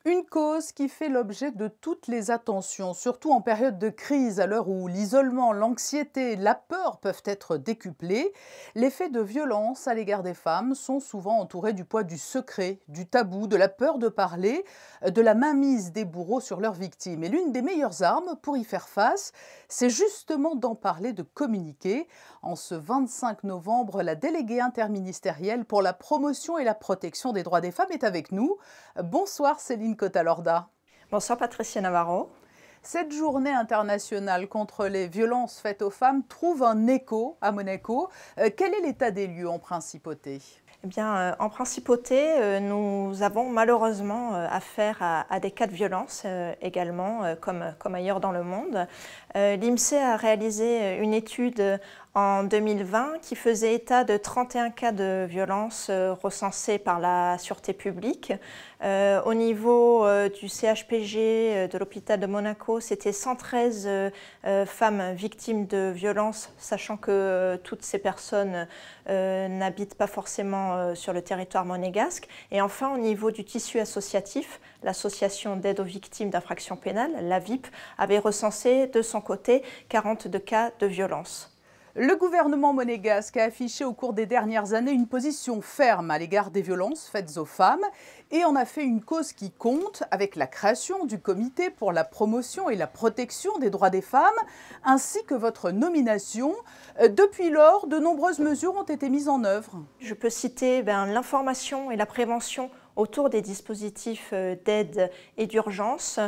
Une cause qui fait l'objet de toutes les attentions, surtout en période de crise, à l'heure où l'isolement, l'anxiété, la peur peuvent être décuplés. Les faits de violence à l'égard des femmes sont souvent entourés du poids du secret, du tabou, de la peur de parler, de la mainmise des bourreaux sur leurs victimes. Et l'une des meilleures armes pour y faire face, c'est justement d'en parler, de communiquer. En ce 25 novembre, la déléguée interministérielle pour la promotion et la protection des droits des femmes est avec nous. Bonsoir Céline Cotalorda. Bonsoir Patricia Navarro. Cette journée internationale contre les violences faites aux femmes trouve un écho à Monaco. Quel est l'état des lieux en principauté ? Eh bien, en principauté, nous avons malheureusement affaire à des cas de violence également, comme ailleurs dans le monde. L'INSEE a réalisé une étude en 2020 qui faisait état de 31 cas de violence recensés par la Sûreté publique. Au niveau du CHPG de l'hôpital de Monaco, c'était 113 femmes victimes de violences, sachant que toutes ces personnes n'habitent pas forcément sur le territoire monégasque. Et enfin, au niveau du tissu associatif, l'association d'aide aux victimes d'infractions pénales, la VIP, avait recensé de son côté 42 cas de violence. Le gouvernement monégasque a affiché au cours des dernières années une position ferme à l'égard des violences faites aux femmes et en a fait une cause qui compte avec la création du comité pour la promotion et la protection des droits des femmes ainsi que votre nomination. Depuis lors, de nombreuses mesures ont été mises en œuvre. Je peux citer l'information et la prévention autour des dispositifs d'aide et d'urgence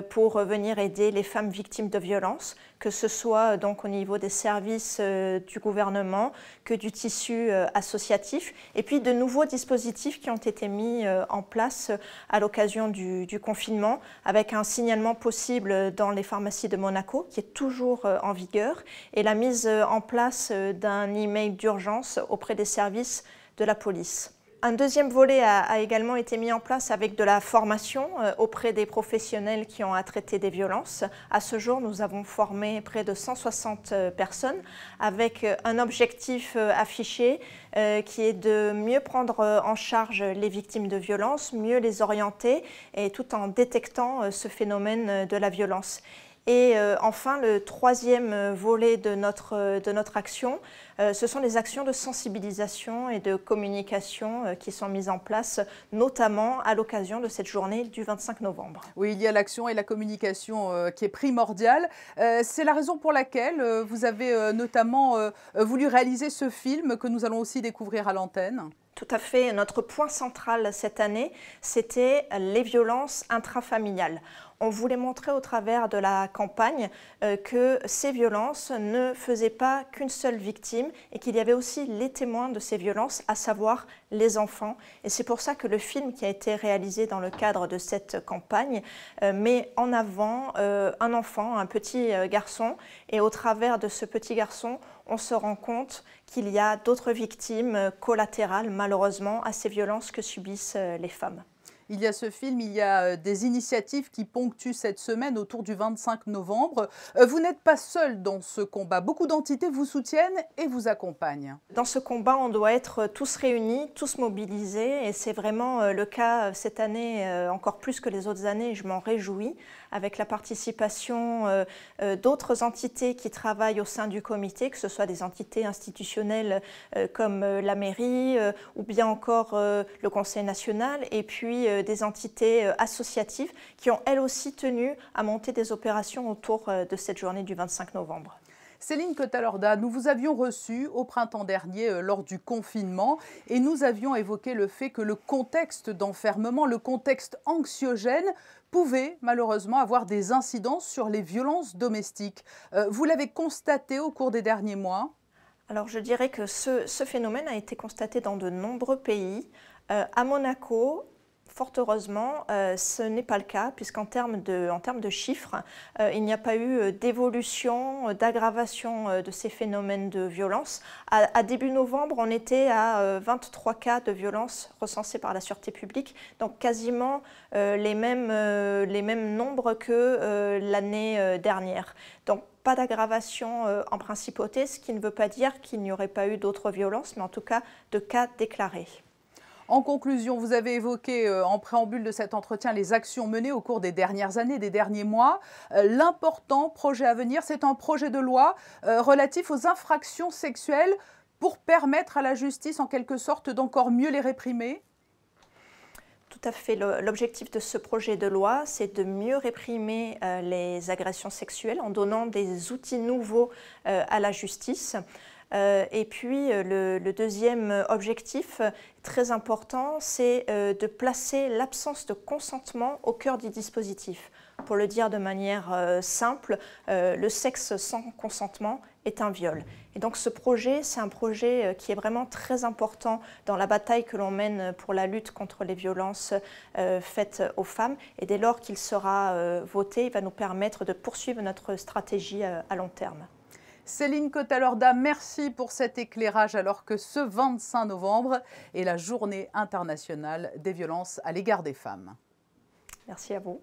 pour venir aider les femmes victimes de violences, que ce soit donc au niveau des services du gouvernement que du tissu associatif, et puis de nouveaux dispositifs qui ont été mis en place à l'occasion du confinement, avec un signalement possible dans les pharmacies de Monaco, qui est toujours en vigueur, et la mise en place d'un email d'urgence auprès des services de la police. Un deuxième volet a également été mis en place avec de la formation auprès des professionnels qui ont à traiter des violences. À ce jour, nous avons formé près de 160 personnes avec un objectif affiché qui est de mieux prendre en charge les victimes de violences, mieux les orienter et tout en détectant ce phénomène de la violence. Et enfin, le troisième volet de notre action, ce sont les actions de sensibilisation et de communication qui sont mises en place, notamment à l'occasion de cette journée du 25 novembre. Oui, il y a l'action et la communication qui est primordiale. C'est la raison pour laquelle vous avez notamment voulu réaliser ce film que nous allons aussi découvrir à l'antenne. Tout à fait. Notre point central cette année, c'était les violences intrafamiliales. On voulait montrer au travers de la campagne que ces violences ne faisaient pas qu'une seule victime et qu'il y avait aussi les témoins de ces violences, à savoir les enfants. Et c'est pour ça que le film qui a été réalisé dans le cadre de cette campagne met en avant un enfant, un petit garçon. Et au travers de ce petit garçon, on se rend compte qu'il y a d'autres victimes collatérales, malheureusement, à ces violences que subissent les femmes. Il y a ce film, il y a des initiatives qui ponctuent cette semaine autour du 25 novembre. Vous n'êtes pas seul dans ce combat. Beaucoup d'entités vous soutiennent et vous accompagnent. Dans ce combat, on doit être tous réunis, tous mobilisés. Et c'est vraiment le cas cette année, encore plus que les autres années. Je m'en réjouis, avec la participation d'autres entités qui travaillent au sein du comité, que ce soit des entités institutionnelles comme la mairie ou bien encore le Conseil national, et puis des entités associatives qui ont elles aussi tenu à monter des opérations autour de cette journée du 25 novembre. Céline Cotalorda, nous vous avions reçu au printemps dernier lors du confinement et nous avions évoqué le fait que le contexte d'enfermement, le contexte anxiogène pouvait malheureusement avoir des incidences sur les violences domestiques. Vous l'avez constaté au cours des derniers mois ? Alors je dirais que ce phénomène a été constaté dans de nombreux pays. À Monaco, fort heureusement, ce n'est pas le cas, puisqu'en termes de chiffres, il n'y a pas eu d'évolution, d'aggravation de ces phénomènes de violence. À début novembre, on était à 23 cas de violence recensés par la Sûreté publique, donc quasiment les mêmes nombres que l'année dernière. Donc, pas d'aggravation en principauté, ce qui ne veut pas dire qu'il n'y aurait pas eu d'autres violences, mais en tout cas de cas déclarés. En conclusion, vous avez évoqué en préambule de cet entretien les actions menées au cours des dernières années, des derniers mois. L'important projet à venir, c'est un projet de loi relatif aux infractions sexuelles pour permettre à la justice, en quelque sorte, d'encore mieux les réprimer. Tout à fait. L'objectif de ce projet de loi, c'est de mieux réprimer les agressions sexuelles en donnant des outils nouveaux à la justice. Et puis le deuxième objectif très important, c'est de placer l'absence de consentement au cœur du dispositif. Pour le dire de manière simple, le sexe sans consentement est un viol. Et donc ce projet, c'est un projet qui est vraiment très important dans la bataille que l'on mène pour la lutte contre les violences faites aux femmes. Et dès lors qu'il sera voté, il va nous permettre de poursuivre notre stratégie à long terme. Céline Cottalorda, merci pour cet éclairage alors que ce 25 novembre est la journée internationale des violences à l'égard des femmes. Merci à vous.